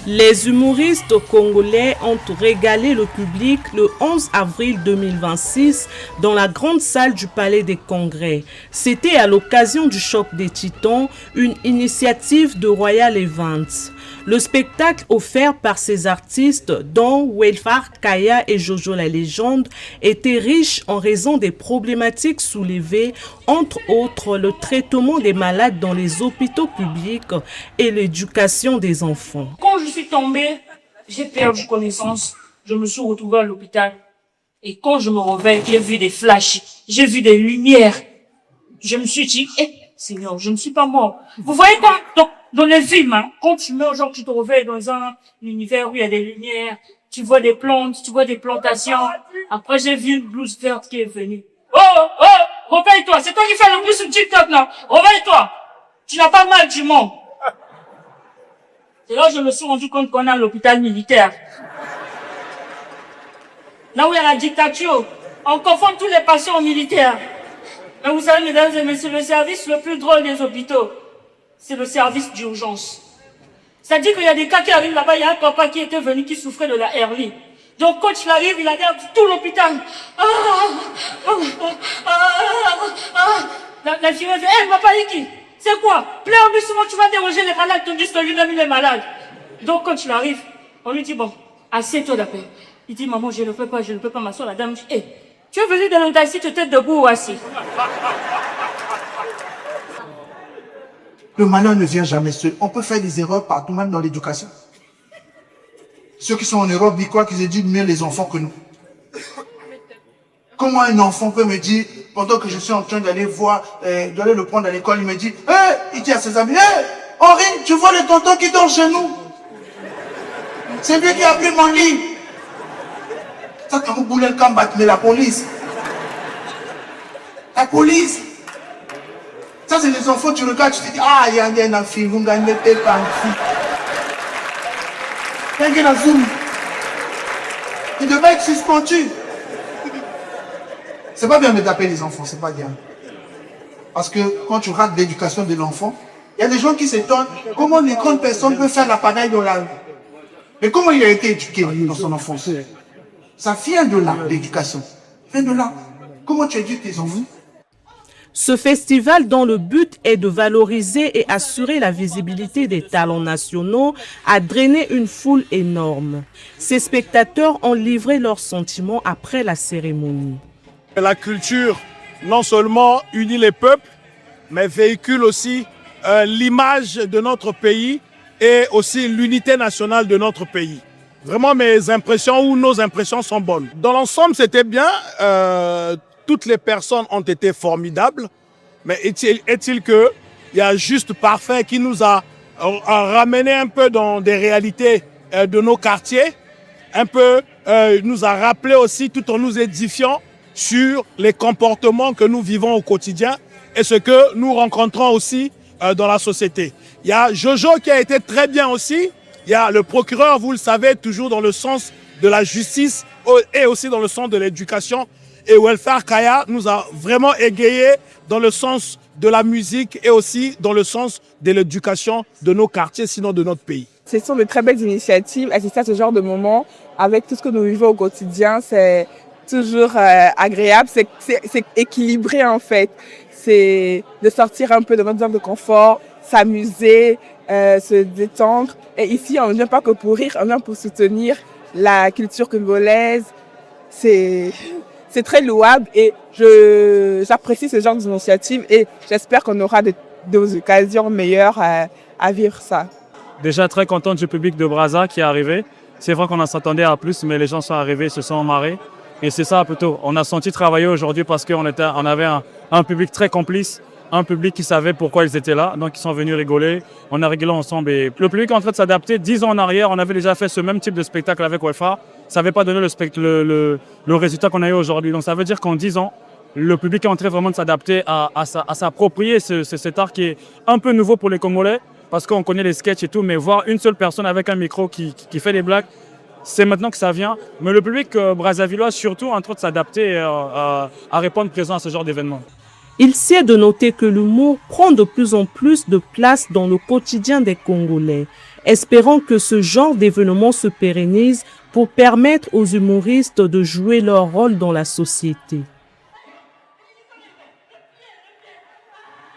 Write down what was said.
Les humoristes congolais ont régalé le public le 11 avril 2026 dans la grande salle du Palais des Congrès. C'était à l'occasion du Choc des Titans, une initiative de Royal Events. Le spectacle offert par ces artistes, dont Welfare Kaya et Jojo la légende, était riche en raison des problématiques soulevées, entre autres le traitement des malades dans les hôpitaux publics et l'éducation des enfants. Quand je suis tombée, j'ai perdu connaissance. Je me suis retrouvée à l'hôpital. Et quand je me réveille, j'ai vu des flashs, j'ai vu des lumières. Je me suis dit, Seigneur, je ne suis pas mort. Vous voyez quoi? Donc, dans les films, hein, quand tu meurs, genre, tu te réveilles dans un univers où il y a des lumières, tu vois des plantes, tu vois des plantations. Après, j'ai vu une blouse verte qui est venue. Oh, réveille-toi, c'est toi qui fais le bruit sur TikTok, là. Réveille-toi. Tu n'as pas mal du monde. C'est là que je me suis rendu compte qu'on est à l'hôpital militaire. Là où il y a la dictature, on confond tous les patients aux militaires. Mais vous savez, mesdames et messieurs, le service le plus drôle des hôpitaux, c'est le service d'urgence. C'est-à-dire qu'il y a des cas qui arrivent là-bas, il y a un papa qui était venu, qui souffrait de la hernie. Donc quand il arrive, il a dit à tout l'hôpital. L'infirmière dit, papa Iki, c'est quoi? Pleure doucement, tu vas déroger les malades, tandis que lui-même il est malade. Donc quand il arrive, on lui dit, bon, assieds-toi d'appel. Il dit, maman, je ne peux pas m'asseoir. La dame dit, tu es venu dans le taxi, tu étais debout ou assis? Le malheur ne vient jamais seul. On peut faire des erreurs partout, même dans l'éducation. Ceux qui sont en Europe, ils croient qu'ils éduquent mieux les enfants que nous. Comment un enfant peut me dire, pendant que je suis en train d'aller d'aller le prendre à l'école, il me dit, il dit à ses amis, Henri, tu vois le tonton qui dort chez nous? C'est lui qui a pris mon lit. Ça, quand vous voulez le combat, mais la police. La police. Ça, c'est les enfants, tu regardes, tu te dis, il y a un film, vous gagnez pas un film. Il devait être suspendu. C'est pas bien de taper les enfants, c'est pas bien. Parce que quand tu rates l'éducation de l'enfant, il y a des gens qui s'étonnent comment une grande personne peut faire l'appareil dans la... Mais comment il a été éduqué dans son enfance? Ça vient de là, l'éducation. Ça vient de là. Comment tu éduques tes enfants? Ce festival, dont le but est de valoriser et assurer la visibilité des talents nationaux, a drainé une foule énorme. Ces spectateurs ont livré leurs sentiments après la cérémonie. La culture, non seulement unit les peuples, mais véhicule aussi l'image de notre pays et aussi l'unité nationale de notre pays. Vraiment, mes impressions ou nos impressions sont bonnes. Dans l'ensemble, c'était bien. Toutes les personnes ont été formidables, mais est-il qu'il y a Juste Parfait qui nous a ramené un peu dans des réalités de nos quartiers, un peu nous a rappelé aussi tout en nous édifiant sur les comportements que nous vivons au quotidien et ce que nous rencontrons aussi dans la société. Il y a Jojo qui a été très bien aussi. Il y a le procureur, vous le savez, toujours dans le sens de la justice et aussi dans le sens de l'éducation. Et Welfare Kaya nous a vraiment égayés dans le sens de la musique et aussi dans le sens de l'éducation de nos quartiers, sinon de notre pays. Ce sont de très belles initiatives. Assister à ce genre de moments avec tout ce que nous vivons au quotidien, c'est toujours agréable, c'est équilibré en fait. C'est de sortir un peu de notre zone de confort, s'amuser, se détendre. Et ici, on ne vient pas que pour rire, on vient pour soutenir la culture congolaise. C'est très louable et j'apprécie ce genre d'initiative et j'espère qu'on aura des occasions meilleures à vivre ça. Déjà très content du public de Brazza qui est arrivé. C'est vrai qu'on s'attendait à plus, mais les gens sont arrivés, se sont marrés. Et c'est ça plutôt. On a senti travailler aujourd'hui parce qu'on avait un public très complice, un public qui savait pourquoi ils étaient là. Donc ils sont venus rigoler, on a rigolé ensemble. Et le public est en train de s'adapter. 10 ans en arrière, on avait déjà fait ce même type de spectacle avec Welfare. Ça n'avait pas donné le résultat qu'on a eu aujourd'hui. Donc ça veut dire qu'en 10 ans, le public est en train vraiment de s'adapter à s'approprier cet art qui est un peu nouveau pour les Congolais, parce qu'on connaît les sketchs et tout, mais voir une seule personne avec un micro qui fait des blagues, c'est maintenant que ça vient. Mais le public brazzavillois surtout est en train de s'adapter à répondre présent à ce genre d'événement. Il sied de noter que l'humour prend de plus en plus de place dans le quotidien des Congolais. Espérons que ce genre d'événement se pérennise pour permettre aux humoristes de jouer leur rôle dans la société.